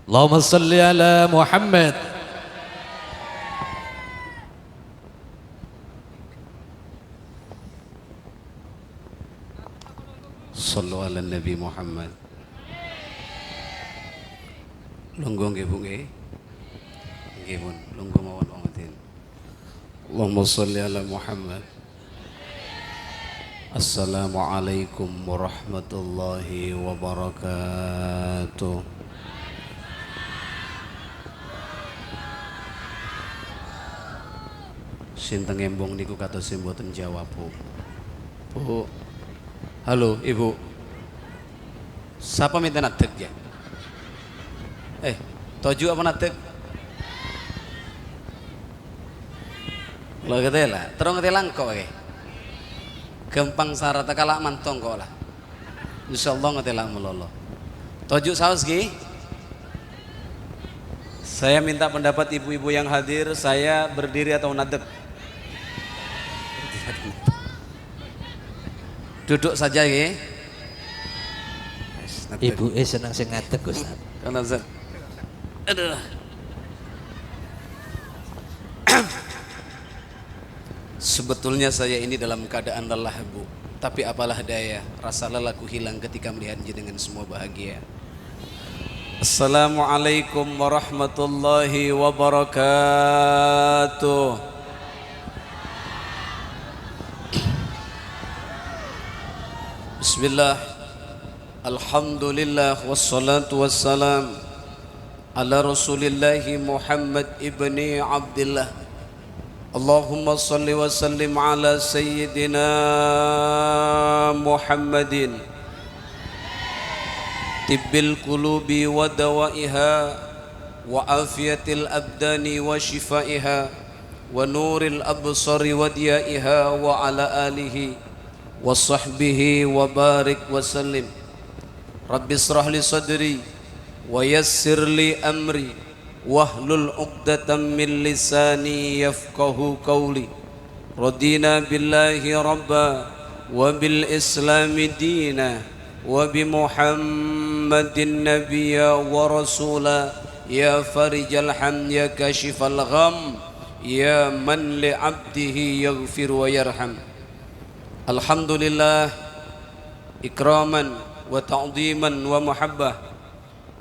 Allahumma salli ala Muhammad. Sallu ala Nabi Muhammad. Lungguh nggih Bu nggih. Nggih pun lungguh mawon wonten. Allahumma salli ala Muhammad. Assalamualaikum warahmatullahi wabarakatuh. Sinten embong niku kados mboten jawab Bu. Bu. Halo Ibu. Siapa minta nadek ya? Toju apa nadek? Lo ketela, terus ngetelang kok gampang sarata kalak mantong kok lah. Insyaallah ngetelang melolo. Toju saus ki. Saya minta pendapat ibu-ibu yang hadir, saya berdiri atau nadek? Duduk saja ya. Ibu senang sing ngadeg Ustaz. Karena Ustaz. Aduh. Sebetulnya saya ini dalam keadaan lelah Bu, tapi apalah daya, rasa lelahku hilang ketika melihat jenengan semua bahagia. Assalamualaikum warahmatullahi wabarakatuh. Bismillah, alhamdulillah, wassalatu wassalam ala rasulillahi Muhammad ibni Abdillah. Allahumma salli wa sallim ala sayyidina Muhammadin tibbil qulubi wa dawaiha wa afiyatil abdani wa shifaiha wa nuril absari wa diyaiha wa ala alihi wa sahbihi wa barik wa sallim. Rabbi israh li sadri wa yassir li amri wahlul 'uqdatam min lisani yafqahu qawli. Radina billahi rabba wa bil islami dina wa bi Muhammadin nabiyya wa rasula. Ya farijal ham ya kashifal gham ya man li 'abdihi yaghfir wa yarham. Alhamdulillah ikraman wa ta'ziman wa muhabbah,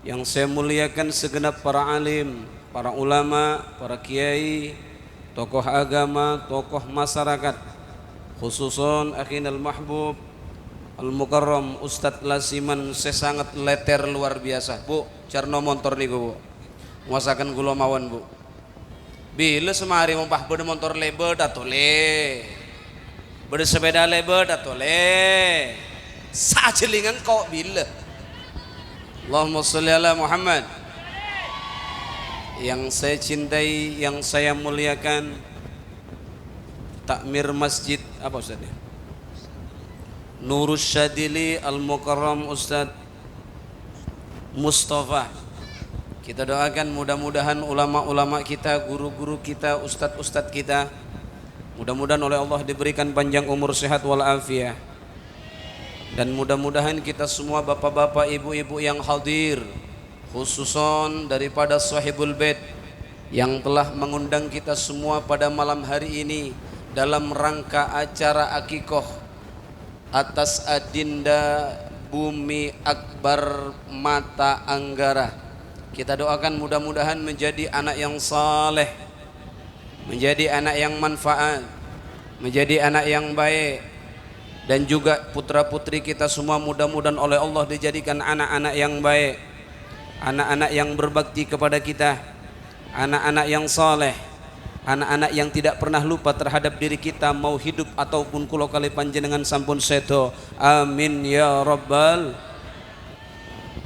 yang saya muliakan segenap para alim, para ulama, para kiai, tokoh agama, tokoh masyarakat, khususon akhinal mahbub al-mukarram Ustadz Lasiman, saya sangat leter luar biasa Bu. Carno motor niku Bu, nguasakan kula mawon Bu. Bila semari mumpah bede motor lebet atau bersepeda lebet atau sajelingan kok bila. Allahumma sholli ala Muhammad. Yang saya cintai, yang saya muliakan, takmir masjid apa Ustaz ya? Nurus Syadili Al-Mukarram Ustaz Mustafa. Kita doakan mudah-mudahan ulama-ulama kita, guru-guru kita, ustadz-ustadz kita, mudah-mudahan oleh Allah diberikan panjang umur, sehat walafiat. Dan mudah-mudahan kita semua bapak-bapak, ibu-ibu yang hadir, khususon daripada Sahibul Bait yang telah mengundang kita semua pada malam hari ini dalam rangka acara akikoh atas Adinda Bumi Akbar Mata Anggara. Kita doakan mudah-mudahan menjadi anak yang saleh, menjadi anak yang manfaat, menjadi anak yang baik, dan juga putra-putri kita semua mudah-mudahan oleh Allah dijadikan anak-anak yang baik, anak-anak yang berbakti kepada kita, anak-anak yang saleh, anak-anak yang tidak pernah lupa terhadap diri kita mau hidup ataupun kula kali panjenengan sampun sedo. Amin ya rabbal.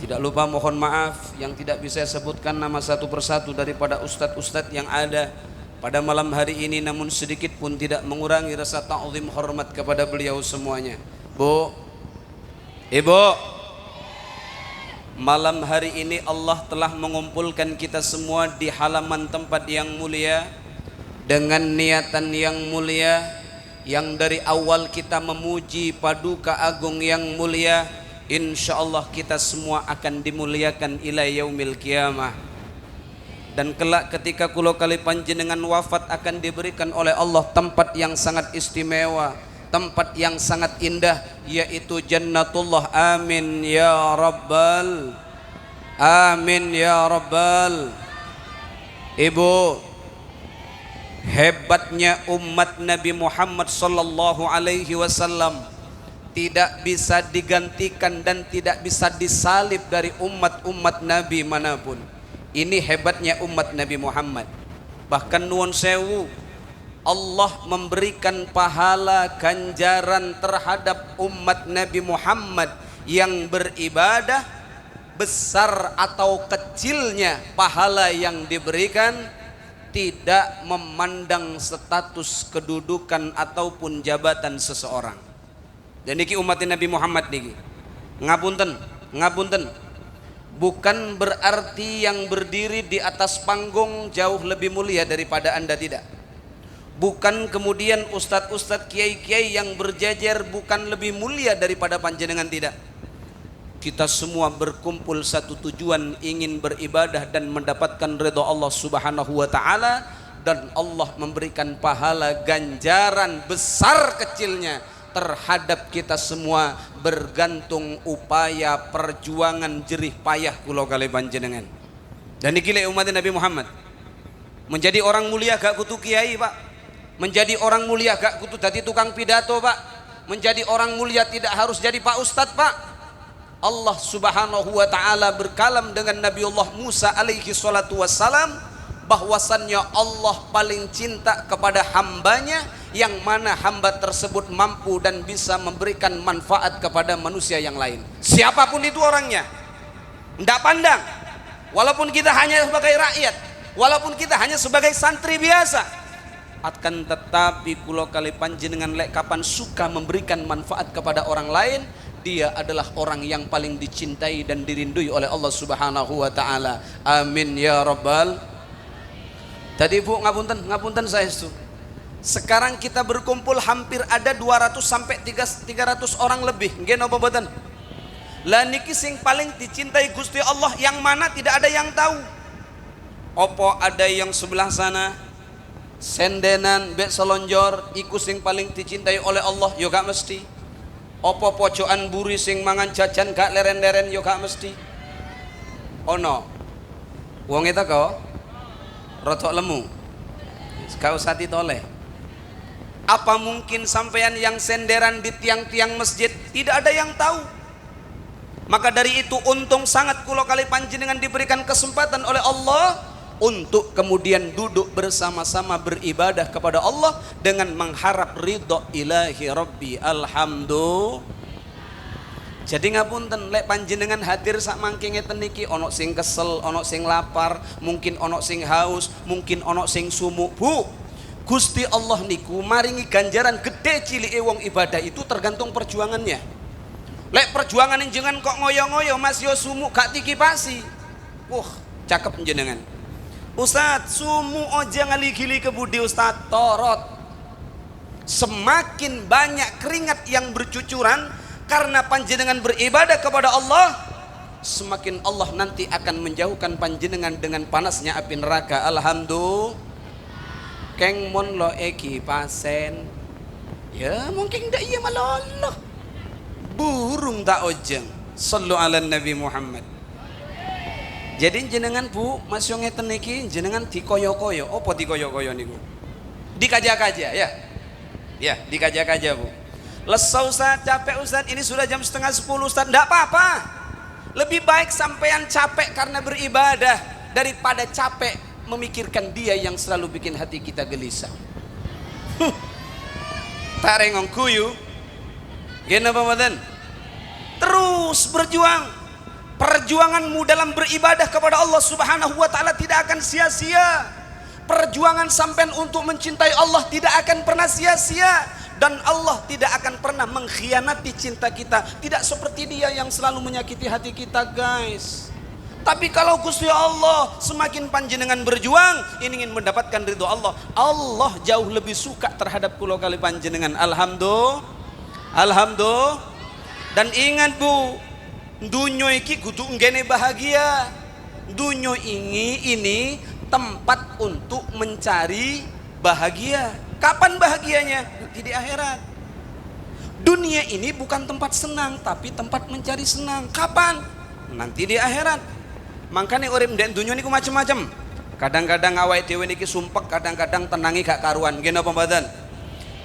Tidak lupa mohon maaf yang tidak bisa saya sebutkan nama satu persatu daripada ustadz-ustadz yang ada pada malam hari ini, namun sedikit pun tidak mengurangi rasa ta'zim hormat kepada beliau semuanya. Bu, Ibu, malam hari ini Allah telah mengumpulkan kita semua di halaman tempat yang mulia dengan niatan yang mulia, yang dari awal kita memuji paduka agung yang mulia, insyaallah kita semua akan dimuliakan ila yaumil qiyamah. Dan kelak ketika kula kali panjenengan wafat akan diberikan oleh Allah tempat yang sangat istimewa, tempat yang sangat indah, yaitu jannatullah. Amin ya rabbal, amin ya rabbal. Ibu, hebatnya umat Nabi Muhammad sallallahu alaihi wasallam tidak bisa digantikan dan tidak bisa disalib dari umat-umat Nabi manapun. Ini hebatnya umat Nabi Muhammad. Bahkan nuwun sewu, Allah memberikan pahala ganjaran terhadap umat Nabi Muhammad yang beribadah, besar atau kecilnya pahala yang diberikan tidak memandang status kedudukan ataupun jabatan seseorang. Dan niki umat Nabi Muhammad niki. Ngapunten, ngapunten. Bukan berarti yang berdiri di atas panggung jauh lebih mulia daripada Anda, tidak. Bukan kemudian ustadz-ustadz, kiai-kiai yang berjajar bukan lebih mulia daripada panjenengan, tidak. Kita semua berkumpul satu tujuan, ingin beribadah dan mendapatkan ridha Allah Subhanahu wa taala, dan Allah memberikan pahala ganjaran besar kecilnya terhadap kita semua bergantung upaya perjuangan jerih payah kula kali panjenengan. Dan iki lek umat Nabi Muhammad menjadi orang mulia gak kudu kiai, Pak. Menjadi orang mulia gak kudu dadi tukang pidato, Pak. Menjadi orang mulia tidak harus jadi Pak Ustadz, Pak. Allah Subhanahu wa taala berkalam dengan Nabiullah Musa alaihi salatu wassalam bahwasannya Allah paling cinta kepada hambanya yang mana hamba tersebut mampu dan bisa memberikan manfaat kepada manusia yang lain. Siapapun itu orangnya, tidak pandang. Walaupun kita hanya sebagai rakyat, walaupun kita hanya sebagai santri biasa, akan tetapi kula kali panjenengan lek kapan suka memberikan manfaat kepada orang lain, dia adalah orang yang paling dicintai dan dirindui oleh Allah Subhanahu wa taala. Amin ya rabbal. Tadi Bu, ngapunten saya itu. Sekarang kita berkumpul hampir ada 200 sampai 300 orang lebih. Nggih napa mboten? Lah niki sing paling dicintai Gusti Allah yang mana tidak ada yang tahu. Opo ada yang sebelah sana sendenan bek selonjor iku sing paling dicintai oleh Allah? Yo gak mesti. Opo pojokan buri sing mangan jajan gak leren-leren? Yo gak mesti. Ono wong eta kok rotok lemu, gak usah ditoleh. Apa mungkin sampean yang senderan di tiang-tiang masjid tidak ada yang tahu? Maka dari itu untung sangat kula kali panjenengan diberikan kesempatan oleh Allah untuk kemudian duduk bersama-sama beribadah kepada Allah dengan mengharap ridha ilahi rabbi. Alhamdulillah. Jadi ngapunten lek panjenengan hadir sak mangke ngeten niki, ono sing kesel, ono sing lapar, mungkin ono sing haus, mungkin ono sing sumuk. Bu, Gusti Allah niku maringi ganjaran gede cilike wong ibadah itu tergantung perjuangannya. Lek perjuangan jenengan kok ngoyo-ngoyo Mas yo sumuk gak tikipasi. Cakep jenengan. Ustaz, sumuk aja ngali-gili ke budi Ustaz, torot. Semakin banyak keringat yang bercucuran karena panjenengan beribadah kepada Allah, semakin Allah nanti akan menjauhkan panjenengan dengan panasnya api neraka. Alhamdulillah. Keng mon lo eki pasen, ya mungkin ndak iya maloloh. Burung tak ojeng. Sallu ala Nabi Muhammad. Jadi jenengan Bu, Mas yo ngeten niki jenengan dikoyo-koyo. Apa dikoyo-koyo niku? Dikaja-kaja ya. Ya, dikaja-kaja Bu. Lesau Ustaz, capek Ustaz, ini sudah jam 9:30 Ustaz. Enggak apa-apa. Lebih baik sampean capek karena beribadah daripada capek memikirkan dia yang selalu bikin hati kita gelisah. Tarengong kuyu. Gena pamadan. Terus berjuang. Perjuanganmu dalam beribadah kepada Allah Subhanahu wa taala tidak akan sia-sia. Perjuangan sampean untuk mencintai Allah tidak akan pernah sia-sia. Dan Allah tidak akan pernah mengkhianati cinta kita. Tidak seperti dia yang selalu menyakiti hati kita, guys. Tapi kalau Gusti Allah semakin panjenengan berjuang ingin mendapatkan ridho Allah, Allah jauh lebih suka terhadap kula kali panjenengan. Alhamdulillah. Alhamdulillah. Dan ingat Bu, Dunyo iki kudu nggene bahagia. Dunyo ini tempat untuk mencari bahagia. Kapan bahagianya? Nanti di akhirat. Dunia ini bukan tempat senang, tapi tempat mencari senang. Kapan? Nanti di akhirat. Makanya urip ndek dunia niku macam-macam. Kadang-kadang awake dhewe niki sumpek, kadang-kadang tenangi gak karuan. Nggih napa mboten?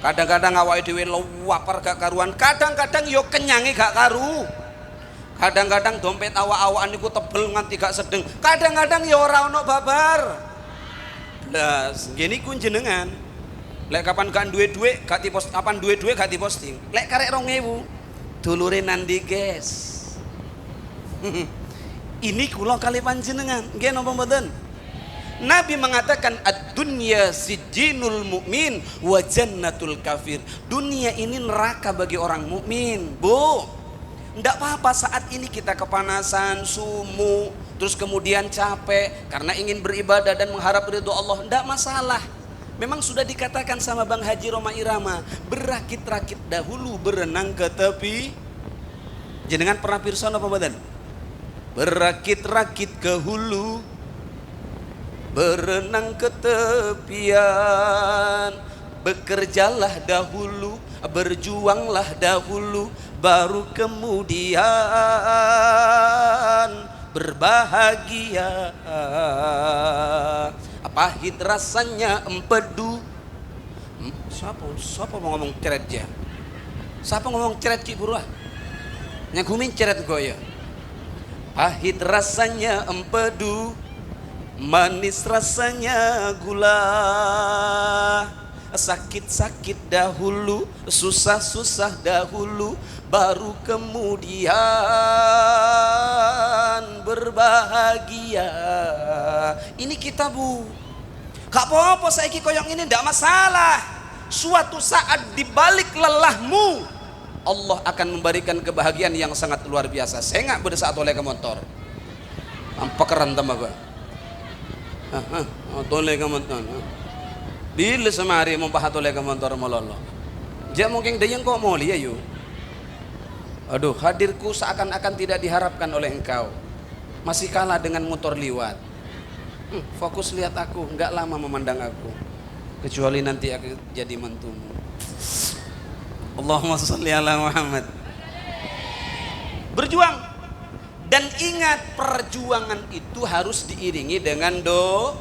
Kadang-kadang awake dhewe lapar gak karuan, kadang-kadang yo kenyange gak karu. Kadang-kadang dompet awak-awakan niku tebel nganti gak sedeng. Kadang-kadang yo ora ono babar. Lah, ngene iku jenengan. Lek kapan gak duwe dhuwit, gak dipost, kapan duwe dhuwit gak diposting. Lek karek 2000, dulure nandi, guys. Ini kula kali panjenengan, nggih napa mboten? Nabi mengatakan ad-dunya sijinul mu'min wa jannatul kafir. Dunia ini neraka bagi orang mukmin, Bu. Ndak apa-apa saat ini kita kepanasan, sumu, terus kemudian capek karena ingin beribadah dan mengharap ridho Allah, ndak masalah. Memang sudah dikatakan sama Bang Haji Roma Irama, berakit-rakit dahulu berenang ke tepi. Jenengan pernah pirsa napa mboten? Berakit-rakit ke hulu, berenang ke tepian. Bekerjalah dahulu, berjuanglah dahulu, baru kemudian berbahagia. Pahit rasanya empedu. Siapa mau ngomong ceret ya? Siapa ngomong ceret Cik Buruah? Nyagumin ceret gue ya. Pahit rasanya empedu, manis rasanya gula. Sakit-sakit dahulu, susah-susah dahulu, baru kemudian berbahagia. Ini kita, Bu. Gak apa-apa saiki koyong ini, ndak masalah. Suatu saat dibalik lelahmu, Allah akan memberikan kebahagiaan yang sangat luar biasa. Saya nggak berdesak oleh ke motor. Apa keren tambah gua? Toleh ke motor. Bila semari membahat oleh ke motor mololo. Dia mungkin dia kok mau lihat yuk. Aduh, hadirku seakan-akan tidak diharapkan oleh engkau. Masih kalah dengan motor liwat. Fokus lihat aku, enggak lama memandang aku. Kecuali nanti aku jadi mantumu. Allahumma sholli ala Muhammad. Berjuang. Dan ingat, perjuangan itu harus diiringi dengan doa.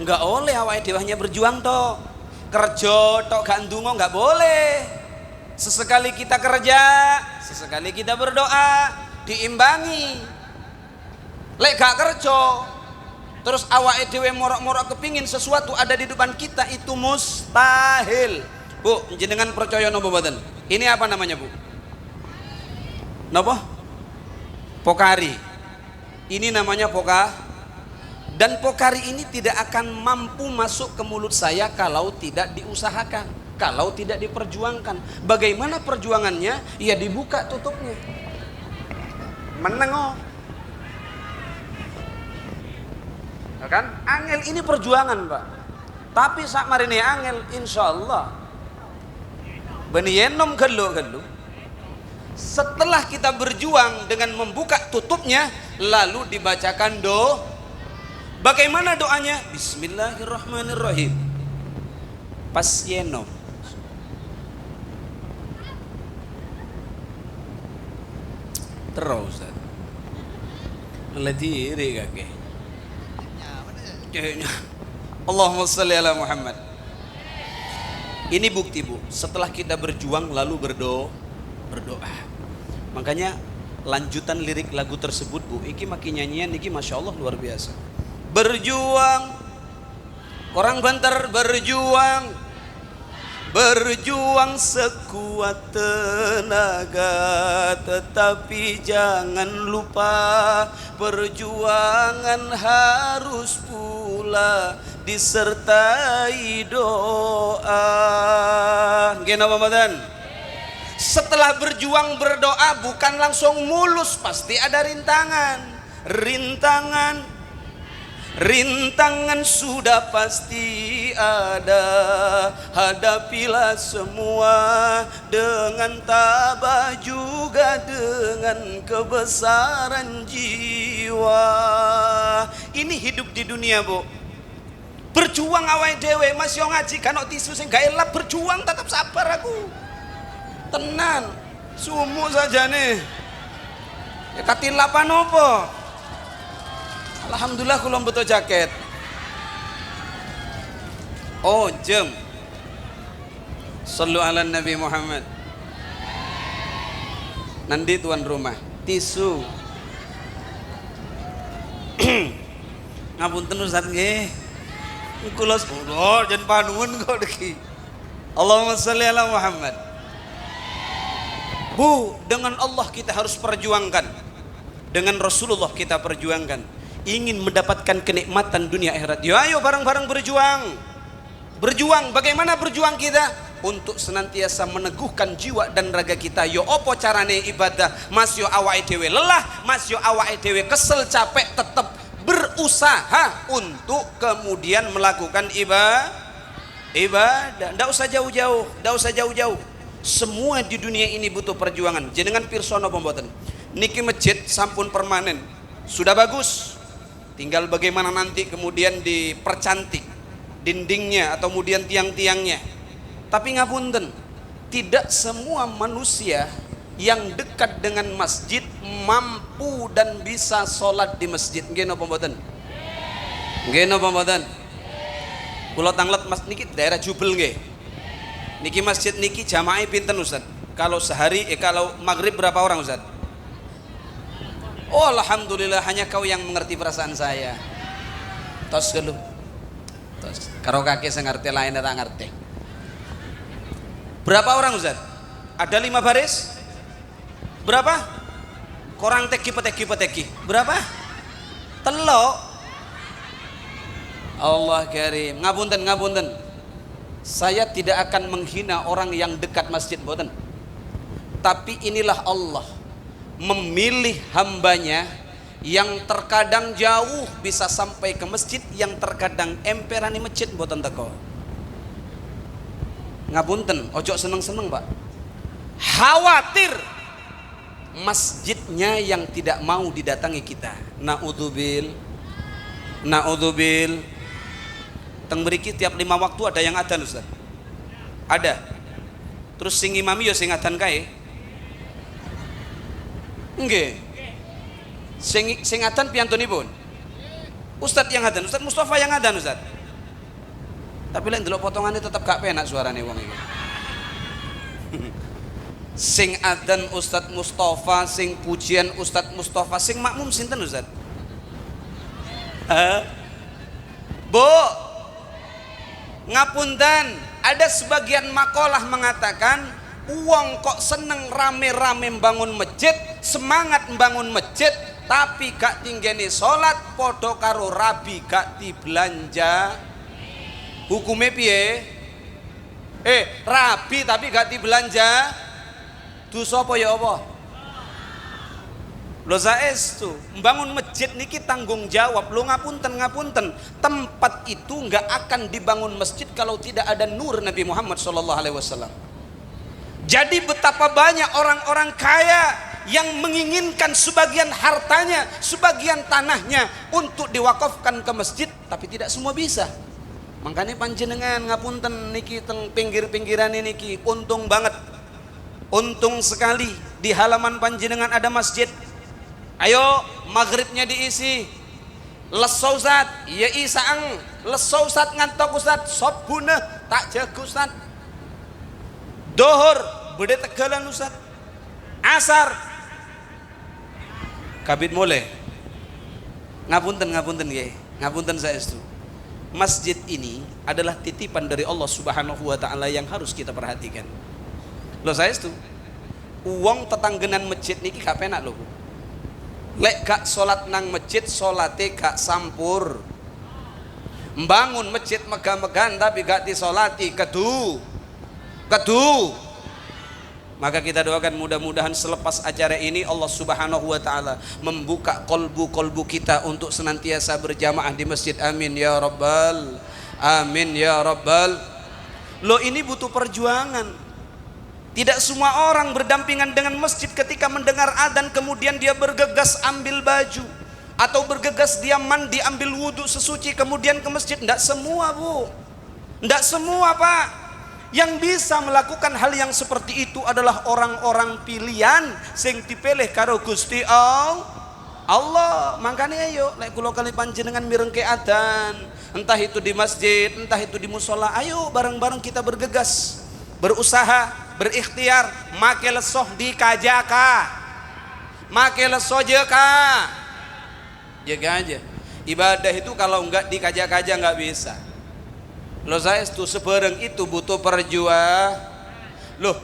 Enggak oleh awake dhewe hanya berjuang tok. Kerja tok gak ndonga enggak boleh. Sesekali kita kerja, sesekali kita berdoa, diimbangi. Lek gak kerja, terus awake dhewe morok-morok kepingin sesuatu ada di depan kita, itu mustahil. Bu, jenengan percaya napa mboten? Ini apa namanya, Bu? Napa? Pokari. Ini namanya dan pokari ini tidak akan mampu masuk ke mulut saya kalau tidak diusahakan, kalau tidak diperjuangkan. Bagaimana perjuangannya? Ya dibuka tutupnya. Menengok. Kan? Angel ini perjuangan, Pak. Tapi sak marine angel insyaallah bani yenom gelu. Setelah kita berjuang dengan membuka tutupnya, lalu dibacakan doa. Bagaimana doanya? Bismillahirrahmanirrahim. Pas yenom. Terus. Ladiri kakek. Allahumma sholli ala Muhammad. Ini bukti, Bu. Setelah kita berjuang lalu berdoa. Makanya lanjutan lirik lagu tersebut, Bu, iki makin nyanyian iki masya Allah luar biasa. Berjuang, korang banter berjuang, berjuang sekuat tenaga, tetapi jangan lupa perjuangan harus pula disertai doa. Nggih napa mboten? Setelah berjuang berdoa bukan langsung mulus, pasti ada rintangan. rintangan sudah pasti ada, hadapilah semua dengan tabah juga dengan kebesaran jiwa. Ini hidup di dunia, Bu. Berjuang awake dhewe, Mas yo ngaji kan tisu sing gak elap, berjuang tetap sabar aku. Tenan, sumuk saja nih. Ya katilapan apa? Alhamdulillah kula butuh jaket. Oh, jam. Sallu ala Nabi Muhammad. Nanti tuan rumah, tisu. Ngapunten Ustaz nggih. Kula sepuluh jan panuwun kok iki. Allahumma sholli ala Muhammad. Bu, dengan Allah kita harus perjuangkan. Dengan Rasulullah kita perjuangkan. Ingin mendapatkan kenikmatan dunia akhirat. Yo ayo bareng-bareng berjuang. Berjuang, bagaimana berjuang kita? Untuk senantiasa meneguhkan jiwa dan raga kita. Yo opo carane ibadah? Mas yo awake dhewe lelah, mas yo awake dhewe kesel capek, tetap berusaha untuk kemudian melakukan ibadah. Ndak usah jauh-jauh, ndak usah jauh-jauh. Semua di dunia ini butuh perjuangan. Jenengan pirsono pemboten. Niki masjid sampun permanen, sudah bagus. Tinggal bagaimana nanti kemudian dipercantik dindingnya atau kemudian tiang-tiangnya. Tapi ngapunten, tidak semua manusia yang dekat dengan masjid mampu dan bisa sholat di masjid. Nggih napa mboten? Nggih napa mboten? Kula tanglet mas niki daerah Jubel nggih. Niki masjid niki jamaah pinten Ustaz? Kalau sehari kalau maghrib berapa orang Ustaz? Oh alhamdulillah, hanya kau yang mengerti perasaan saya. Tos dulu. Tos. Karo kaki saya ngerti, lain tak ngerti. Berapa orang Ustaz? Ada 5 baris? Berapa? Korang teki. Berapa? Telok. Allah karim. Ngapunten. Saya tidak akan menghina orang yang dekat masjid, mboten. Tapi inilah Allah memilih hambanya yang terkadang jauh bisa sampai ke masjid, yang terkadang emperani masjid mboten teko. Ngapunten, ojo seneng-seneng Pak. Khawatir masjidnya yang tidak mau didatangi kita. Naudzubil. Teng mriki tiap 5 waktu ada yang adzan Ustaz. Ada. Terus sing imami ya sing adzan kae. Nggih. Sing adzan piyantunipun. Ustaz yang adzan, Ustaz Mustafa yang adzan Ustaz. Tapi lek ndelok potongane tetep gak penak suarane wong iki. Sing adzan Ustaz Mustafa, sing pujian Ustaz Mustafa, sing makmum sinten Ustaz? Bu, ngapunten, ada sebagian makalah mengatakan uang kok seneng rame-rame membangun masjid, semangat membangun masjid, tapi gak tinggeni sholat, podo karo rabi gak dibelanja. Hukumnya piye? Rabi tapi gak dibelanja, dosa apa ya apa? Lo saestu membangun masjid niki tanggung jawab. Lo ngapunten, tempat itu nggak akan dibangun masjid kalau tidak ada nur Nabi Muhammad SAW. Jadi betapa banyak orang-orang kaya yang menginginkan sebagian hartanya, sebagian tanahnya untuk diwakafkan ke masjid, tapi tidak semua bisa. Makanya panjenengan ngapunten niki teng pinggir-pinggiran ini niki untung banget, untung sekali di halaman panjenengan ada masjid. Ayo maghribnya diisi. Leso Ustaz, ya isaang. Leso Ustaz ngantok Ustaz, sop guna tak jago Ustaz. Dohor bede tegalan Ustaz. Asar kabit mulai. Ngapunten nggih. Ngapunten saestu. Masjid ini adalah titipan dari Allah Subhanahu wa taala yang harus kita perhatikan. Lho saestu. Uang tetanggenan masjid niki gak penak lho. Lek gak sholat nang masjid, sholate gak sampur. Membangun masjid megah-megahan tapi gak disolati, kedu. Maka kita doakan mudah-mudahan selepas acara ini Allah Subhanahu wa taala membuka kolbu-kolbu kita untuk senantiasa berjamaah di masjid. Amin ya rabbal, amin ya rabbal. Lo ini butuh perjuangan. Tidak semua orang berdampingan dengan masjid ketika mendengar adzan kemudian dia bergegas ambil baju, atau bergegas dia mandi ambil wudhu sesuci kemudian ke masjid. Tidak semua, Bu. Tidak semua, Pak. Yang bisa melakukan hal yang seperti itu adalah orang-orang pilihan sing dipilih karo Gusti Allah. Makanya ayo lek kula kali panjenengan mirengke adzan, entah itu di masjid, entah itu di musola, ayo bareng-bareng kita bergegas, berusaha, berikhtiar, make lesoh di kajaka, make lesoh jeka. Jaga aja. Ibadah itu kalau enggak dikajak-kajak enggak bisa. Lo saya itu sebareng itu butuh perjuangan. Loh,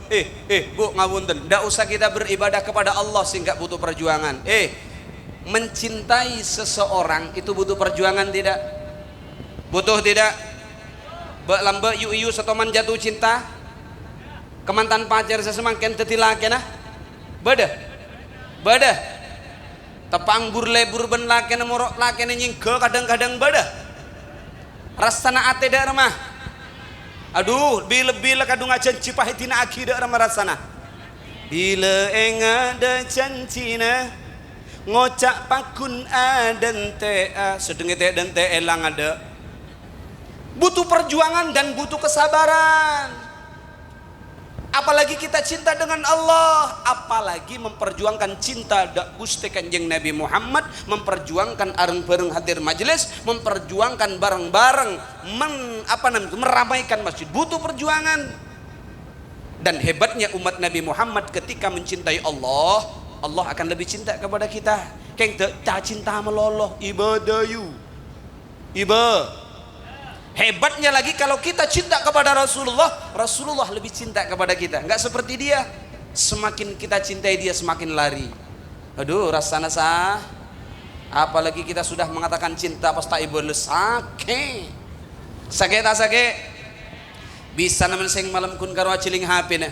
Bu ngawunten, ndak usah kita beribadah kepada Allah sehingga butuh perjuangan. Mencintai seseorang itu butuh perjuangan tidak? Butuh tidak? Mbak lambe yu setoman jatuh cinta. Kemantan pacar sesemangken tetilake nah. Bada. Tepang burle ben lakene morok lakene nyinggo kadang-kadang bada. Rasana ate dak remah. Aduh, bila kadung ajan cipahitina aki dak remah rasana. Bila engada cancina ngocak pakun adan tea sedenge te dan te elang ada. Butuh perjuangan dan butuh kesabaran. Apalagi kita cinta dengan Allah, apalagi memperjuangkan cinta dak Gusti Kanjeng Nabi Muhammad, memperjuangkan areng-bareng hadir majelis, memperjuangkan bareng-bareng meramaikan masjid. Butuh perjuangan. Dan hebatnya umat Nabi Muhammad ketika mencintai Allah, Allah akan lebih cinta kepada kita. Keng tak cinta meloloh ibadah yu. Hebatnya lagi kalau kita cinta kepada Rasulullah, Rasulullah lebih cinta kepada kita. Enggak seperti dia, semakin kita cintai dia semakin lari. Aduh, rasana sah. Apalagi kita sudah mengatakan cinta pasta ibu sake. Sake. Bisa naman sing malam kun karo aciling HP na.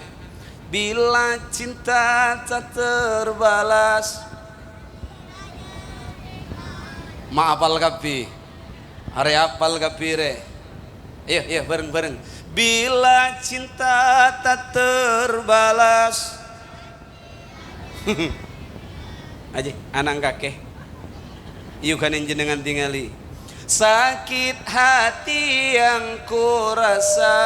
Bila cinta tak terbalas. Maapal kapi. Hari apal kapire. Iya bareng-bareng. Bila cinta tak terbalas. Aja anang kakek. Ieu kanen jenengan tingali. Sakit hati yang ku rasa,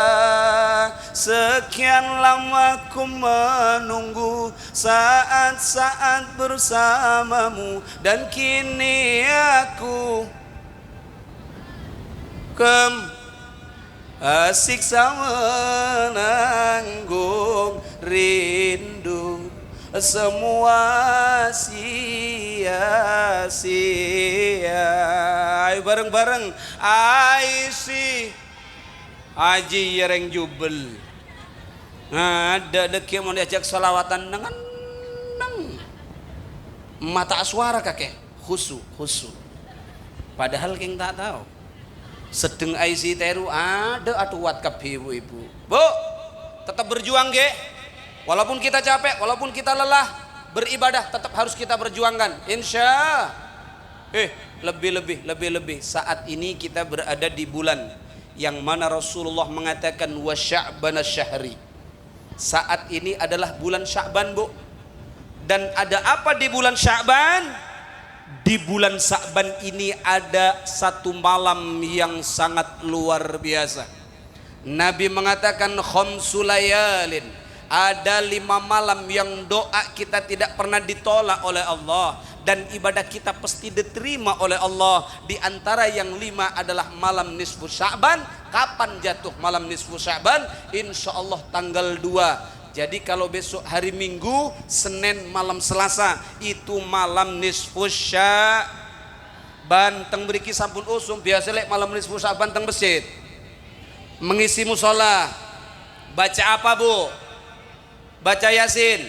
sekian lama ku menunggu saat-saat bersamamu, dan kini aku siksa menanggung rindu, semua sia-sia. Ayo bareng-bareng Aisi Haji Yereng Jubel. Ada deki mau diajak salawatan dengan mata suara kakek khusu. Padahal keng tak tahu. Sedeng IC teru ada atuat kabeh ibu-ibu. Bu, tetap berjuang ge. Walaupun kita capek, walaupun kita lelah, beribadah tetap harus kita berjuangkan. Insya lebih saat ini kita berada di bulan yang mana Rasulullah mengatakan wa sya'ban syahri. Saat ini adalah bulan Sya'ban, Bu. Dan ada apa di bulan Sya'ban? Di bulan Sya'ban ini ada satu malam yang sangat luar biasa. Nabi mengatakan khamsu layalin, ada 5 malam yang doa kita tidak pernah ditolak oleh Allah dan ibadah kita pasti diterima oleh Allah. Di antara yang 5 adalah malam nisfu Sya'ban. Kapan jatuh malam nisfu Sya'ban? Insya Allah tanggal 2. Jadi kalau besok hari Minggu, Senin malam Selasa itu malam nisfu Sya'ban. Teng mriki sampun usum biasa lek malam nisfu Sya'ban teng masjid. Mengisi musola. Baca apa, Bu? Baca Yasin.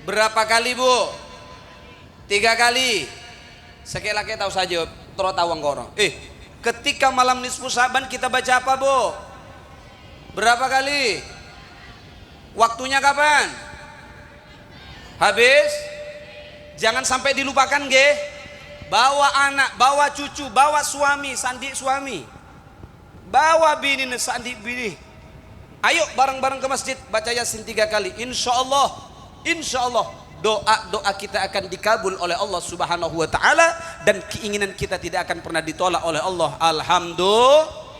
Berapa kali, Bu? 3 kali. Sekali lagi tahu saja, terus tahu angkoro. Ketika malam nisfu Sya'ban kita baca apa, Bu? Berapa kali? Waktunya kapan? Habis, jangan sampai dilupakan ge. Bawa anak, bawa cucu, bawa suami, sandi suami. Bawa bini, sandi bini. Ayo bareng-bareng ke masjid, baca Yasin 3 kali. Insya Allah doa kita akan dikabul oleh Allah Subhanahu wa taala, dan keinginan kita tidak akan pernah ditolak oleh Allah. Alhamdulillah.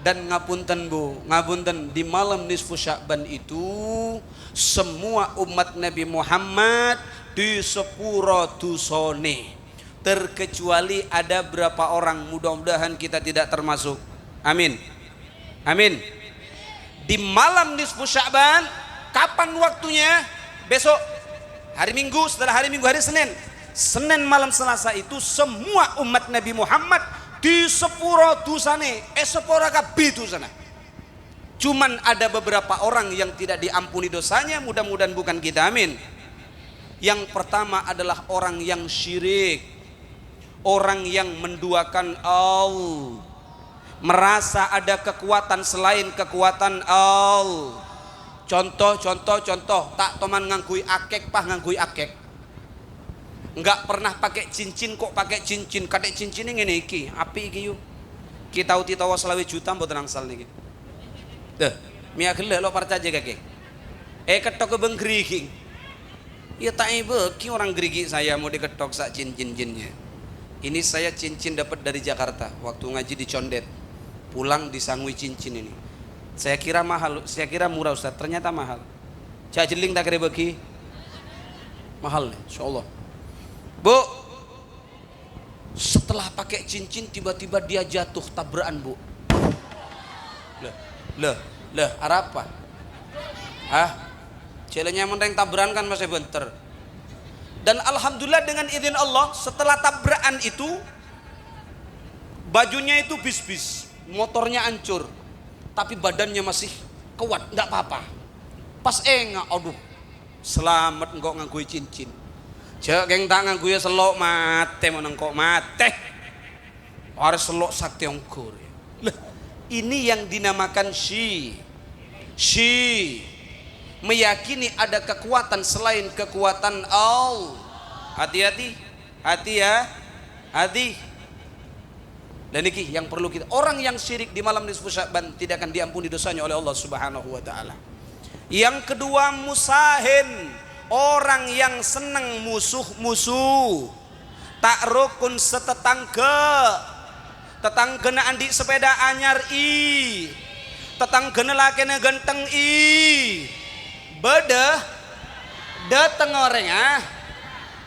Dan ngapunten Bu, ngapunten, di malam nisfu Sya'ban itu semua umat Nabi Muhammad di sepuro dusone, terkecuali ada berapa orang, mudah-mudahan kita tidak termasuk. Amin. Amin. Di malam nisfu Sya'ban, kapan waktunya? Besok hari Minggu, setelah hari Minggu hari Senin malam Selasa itu semua umat Nabi Muhammad di sepuro dusane, sepura kabeh dusana. Cuman ada beberapa orang yang tidak diampuni dosanya, mudah-mudahan bukan kita. Amin. Yang pertama adalah orang yang syirik, orang yang menduakan Allah, merasa ada kekuatan selain kekuatan Allah. Contoh, tak toman ngangkui akek, pah ngangkui akek. Enggak pernah pakai cincin kok pakai cincin. Kadek cincin ini iki, api iki yuk. Kita uti tawa selawi juta mboten angsal niki. Deh, mia gelek lo percaya kake. Ketok ke benggerigi. Ya tak ki orang gerigi saya mau diketok sak cincin-cincinnya. Ini saya cincin dapat dari Jakarta waktu ngaji di Condet. Pulang disangui cincin ini. Saya kira mahal, saya kira murah Ustaz, ternyata mahal. Cak jeling tak kira bagi. Mahal, insyaallah. Bu, setelah pakai cincin tiba-tiba dia jatuh tabrakan Bu. Lah, apa? Celenya menteng tabrakan kan masih bentar. Dan alhamdulillah dengan izin Allah, setelah tabrakan itu bajunya itu bis-bis, motornya hancur, tapi badannya masih kuat, enggak apa-apa. Pas aduh, selamat engkau nganggo cincin. Cek geng tak nganggo ya selok mate meneng kok mate. Harus selok sakti ongkur. Lah, ini yang dinamakan meyakini ada kekuatan selain kekuatan Allah. Hati-hati, hati. Dan ini yang perlu kita. Orang yang syirik di malam nisfu Sya'ban tidak akan diampuni dosanya oleh Allah Subhanahu wa taala. Yang kedua, musahin, orang yang seneng musuh-musuh, tak rukun tetanggena andi sepeda anyar tetanggena lakene genteng beda dateng orang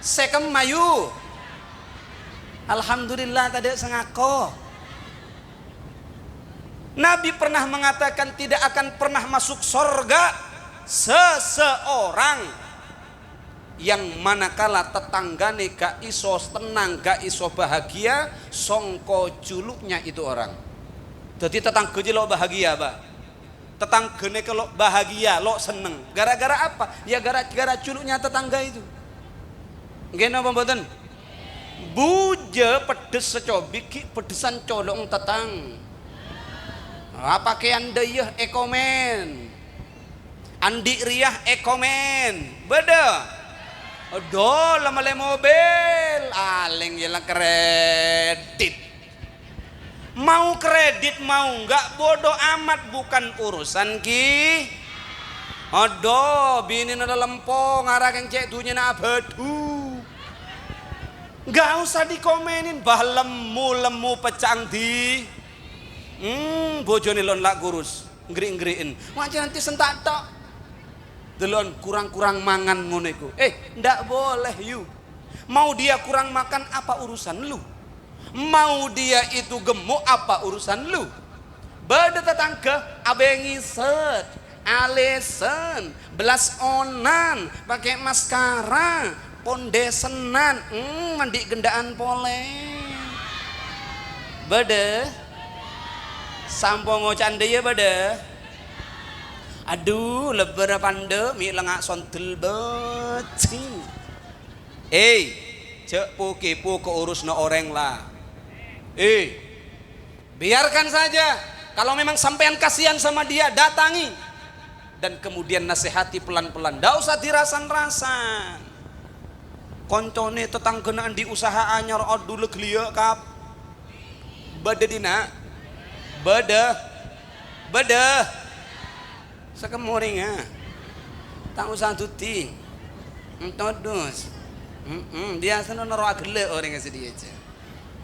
sekem mayu. Alhamdulillah tadi sengako. Nabi pernah mengatakan tidak akan pernah masuk surga seseorang yang manakala tetanggane gak iso tenang, gak iso bahagia, songko juluknya itu orang. Jadi tetangganya lo bahagia, Pak. Tetanggane kalau bahagia, lo seneng. Gara-gara apa? Ya gara-gara juluknya tetangga itu. Nggih napa mboten? Buje pedes secobik, pedesan colong tetang. Pakaian dayah ekomen, andi riah ekomen, beda. Aduh, lama mobil, aling jelang kredit. Mau kredit mau nggak bodoh amat, bukan urusan ki. Aduh, bini nada lempong, ngarang yang cek dunya na abadu. Nggak usah dikomenin, bah lemu pecang di. Bojone lon lak kurus, ngri-ngriin. Wajar nanti sentak tok. Delon kurang-kurang mangan ngono iku. Ndak boleh you. Mau dia kurang makan apa urusan lu? Mau dia itu gemuk apa urusan lu? Beda tetangga abengi set, alesan, belas onan, pakai maskara, pondesenan, mandi gendaan pole. Beda sampong ngocan dia beda. Aduh, lebar pandemi lengak sontel becing. Cek kepo ke urus no orang lah. Biarkan saja. Kalau memang sampean kasihan sama dia, datangi. dan kemudian nasihati pelan-pelan. Ndak usah dirasan-rasan. Koncone tetanggenaan di usaha anyar adu leglia kap. Bade dina. Bade. Sakemoring ya. Tak usah tuti. Entodus. Dia sana naro agele orang yang sedih aja.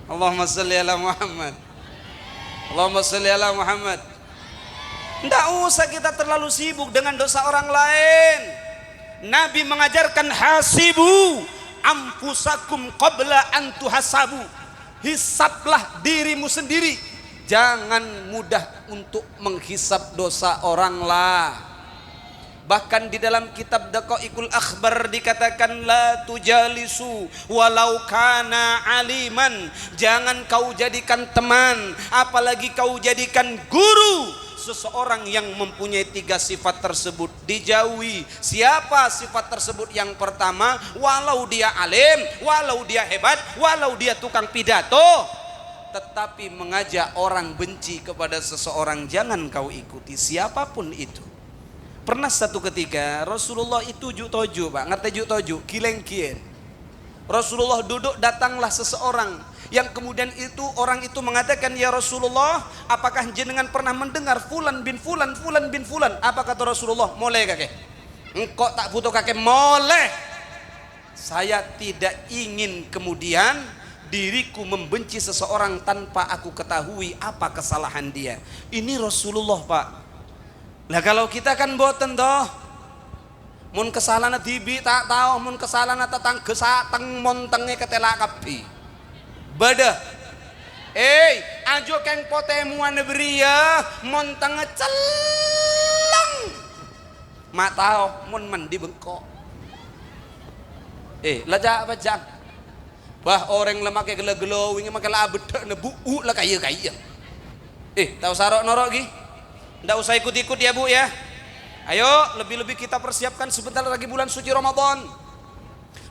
Allahumma salli ala Muhammad. Allahumma salli ala Muhammad. Ndak usah kita terlalu sibuk dengan dosa orang lain. Nabi mengajarkan hasibu anfusakum qabla an tuhasabu. Hisablah dirimu sendiri. Jangan mudah untuk menghisab dosa orang lah. Bahkan di dalam kitab Daqaiqul Akhbar dikatakan la tujalisu walau kana aliman. Jangan kau jadikan teman, apalagi kau jadikan guru seseorang yang mempunyai 3 sifat tersebut. Dijauhi. Siapa sifat tersebut? Yang pertama, walau dia alim, walau dia hebat, walau dia tukang pidato, tetapi mengajak orang benci kepada seseorang, jangan kau ikuti siapapun itu. Pernah satu ketika Rasulullah itu juk toju, Pak. Ngerti juk toju? Kileng-kien. Rasulullah duduk, datanglah seseorang yang kemudian itu orang itu mengatakan, ya Rasulullah, apakah jenengan pernah mendengar fulan bin fulan, fulan bin fulan? Apa kata Rasulullah? Moleh kakek. Engkau tak butuh kakek, moleh. Saya tidak ingin kemudian diriku membenci seseorang tanpa aku ketahui apa kesalahan dia. Ini Rasulullah, Pak. Lah kalau kita kan boten toh. Mun kesalahan dibi tak tahu, mun kesalahan tetang gesateng montenge ketela kapi. Bada. Ajo keng potemuan beria monteng celang. Mak tahu mun mandi bengkok. Lajak bajang. Bah orang lemak ke gelo-gelo wingi make la bedek nebu lah kaya. Tahu sarok norok gi? Ndak usah ikut-ikut ya Bu ya. Ayo lebih-lebih kita persiapkan, sebentar lagi bulan suci Ramadan.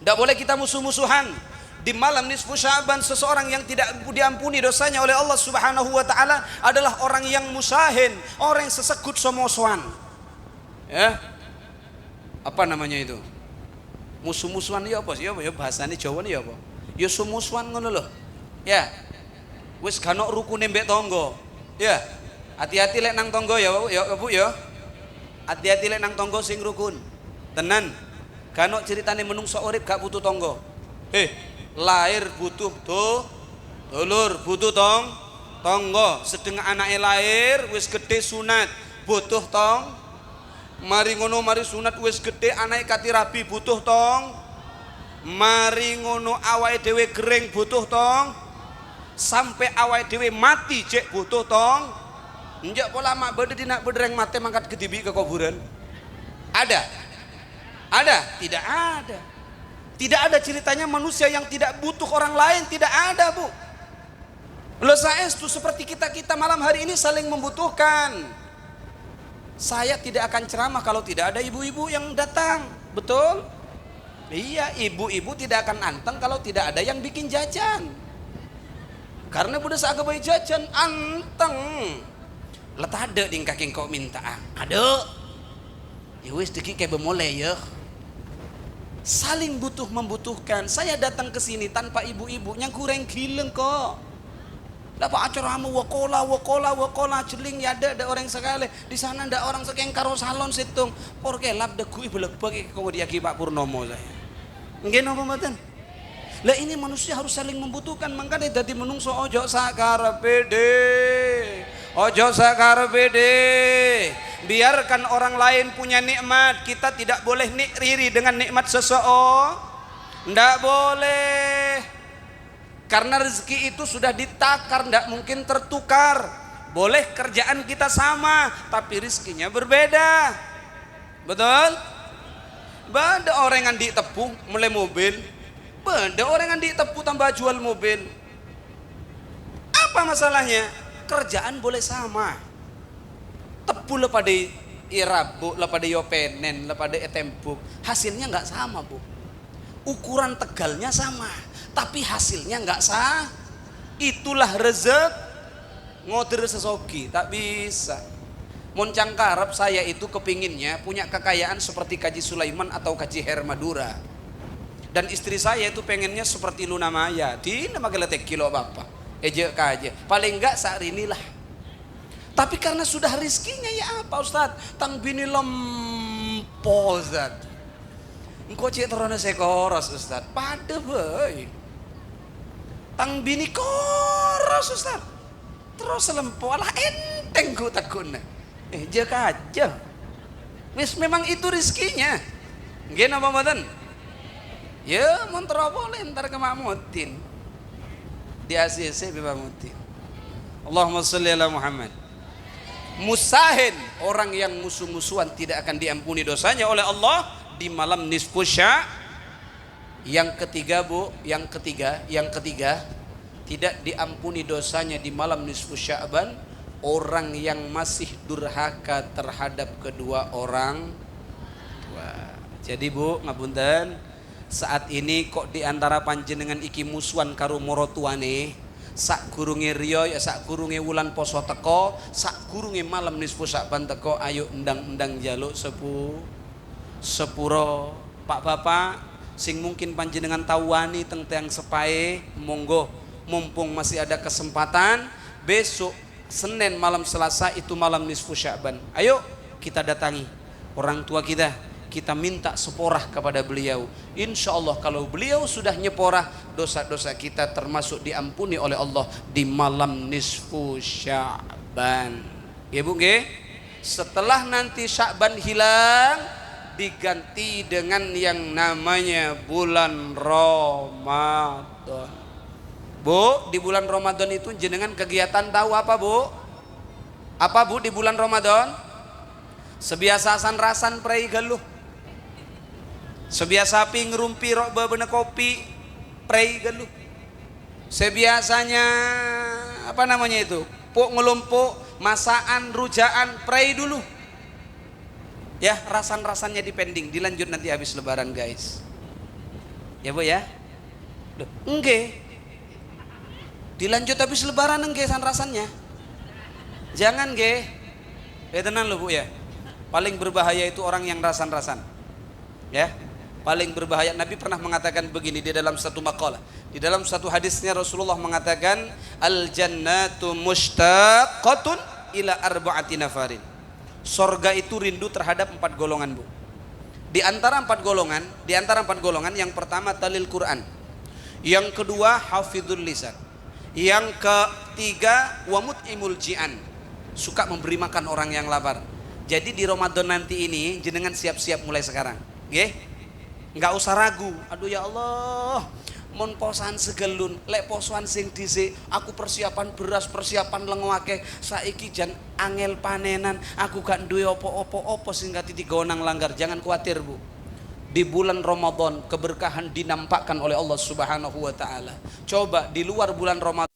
Ndak boleh kita musuh-musuhan. Di malam nisfu Sya'ban, seseorang yang tidak diampuni dosanya oleh Allah Subhanahu wa taala adalah orang yang musahin, orang yang sesekut somosoan. Ya. Apa namanya itu? Musuh-musuhan ya apa sih? Ya bahasane Jawa ni ya apa? Ya sumusuhan ngono lho. Ya. Wis ganok rukune mbek tangga. Ya. Hati-hati lek nang tangga ya Bu ya. Hati-hati lek nang tangga sing rukun. Tenan. Ganok ceritane menungso urip gak butuh tangga. Lahir butuh dulur, butuh tangga. Sedeng anake lahir wis gede sunat, butuh tong. Mari ngono mari sunat wis gede anake kati rabi, butuh tong. Mari ngono awake dhewe gering, butuh tong. Sampai awake dhewe mati cek butuh tong. Njak pola mak bede dinak bedereng mate mangkat kedibi ke kuburan. Ada? Tidak ada. Tidak ada ceritanya manusia yang tidak butuh orang lain, tidak ada, Bu. Lo saestu seperti kita malam hari ini saling membutuhkan. Saya tidak akan ceramah kalau tidak ada ibu-ibu yang datang, betul? Iya, ibu-ibu tidak akan anteng kalau tidak ada yang bikin jajan. Karena budak seagabai jajan anteng. Letak ada di kaki kau minta, ada. Ya wis deki kayak bemoleh ya. Saling butuh membutuhkan. Saya datang ke sini tanpa ibu-ibu yang kurang gileng kok. Dapat acaramu wakola jeling ya ada orang sekali di sana ada orang sekeng karo salon situng. Porke lap degui belek bagi kau dia Pak Purnomo saya. Nggih napa mboten? Lah ini manusia harus saling membutuhkan, makanya dadi menungso ojo sakarepe dhewe. Ojo sakarepe dhewe. Biarkan orang lain punya nikmat, kita tidak boleh iri dengan nikmat seseorang. Ndak boleh. Karena rezeki itu sudah ditakar, ndak mungkin tertukar. Boleh kerjaan kita sama, tapi rezekinya berbeda. Betul? Bada orang yang ditepu mulai mobil, bada orang yang ditepu tambah jual mobil. Apa masalahnya? Kerjaan boleh sama. Tepu le pada irabu, le pada yopenen, le pada etembuk, hasilnya nggak sama, Bu. Ukuran tegalnya sama, tapi hasilnya nggak sah. Itulah rezeki ngoder sesogi, tak bisa. Moncang karep saya itu kepinginnya punya kekayaan seperti Kaji Sulaiman atau Kaji Hermadura. Dan istri saya itu pengennya seperti Luna Maya. Di nama geletek kilo bapak. Eje kaje. Paling enggak saat inilah. Tapi karena sudah rizkinya ya apa Ustaz? Tang bini lempo Ustaz. Engkau cek terona sekoros Ustaz. Pada boy. Tang bini koros Ustaz. Terus lempo alah enteng ku takuna. Jaga aja. Wis memang itu rizkinya. Nggih napa mboten? Ya mun boleh ntar ke Mamutin. Di ACC Mamutin. Allahumma sholli ala Muhammad. Musahin, orang yang musuh-musuhan tidak akan diampuni dosanya oleh Allah di malam nisfu sya'. Yang ketiga Bu, yang ketiga tidak diampuni dosanya di malam nisfu Sya'ban orang yang masih durhaka terhadap kedua orang tua. Jadi Bu, ngapunten, saat ini kok diantara panjenengan iki musuhan karo morotuane, sak gurunge riyo ya sak gurunge wulan poso teko, sak gurunge malam nisfu Sya'ban teko, ayo endang-endang jaluk sepuro. Pak Bapak sing mungkin panjenengan tawani tentang sepae, monggo mumpung masih ada kesempatan, besok Senin malam Selasa itu malam nisfu Sya'ban. Ayo kita datangi orang tua kita minta seporah kepada beliau. Insya Allah kalau beliau sudah nyeporah, dosa-dosa kita termasuk diampuni oleh Allah di malam nisfu Sya'ban. Ya Bu nggih? Setelah nanti Sya'ban hilang, diganti dengan yang namanya bulan Ramadan. Bu, di bulan Ramadan itu jenengan kegiatan tahu apa Bu? Apa Bu di bulan Ramadan? Sebiasa rasan prei geluh. Sebiasa pi ngerumpi rok bebenah kopi prei geluh. Sebiasanya apa namanya itu? Puk ngelumpuk, masaan, rujaan prei dulu. Ya, rasan-rasannya dipending, dilanjut nanti habis lebaran guys. Ya Bu ya? Duh, enggak. Dilanjut habis lebaran nggih san-rasannya. Jangan nggih. Tenan lho Bu ya. Paling berbahaya itu orang yang rasan-rasan. Ya. Paling berbahaya, Nabi pernah mengatakan begini di dalam satu maqalah. Di dalam satu hadisnya Rasulullah mengatakan al jannatu mushtaqatun ila arba'ati nafarin. Sorga itu rindu terhadap 4 golongan Bu. Di antara empat golongan yang pertama talil Quran. Yang kedua hafizul lisan. Yang ketiga wamut imul ji'an, suka memberi makan orang yang lapar. Jadi di Ramadan nanti ini jenengan siap-siap mulai sekarang, nggih? Nggak usah ragu. Aduh ya Allah, mon posan segelun, lek posoan sing dhisik, aku persiapan beras, persiapan lengo akeh, saiki jan angel panenan, aku gak duwe opo-opo sing gak titik gonang langgar. Jangan khawatir Bu. Di bulan Ramadan keberkahan dinampakkan oleh Allah Subhanahu wa taala. Coba di luar bulan Ramadan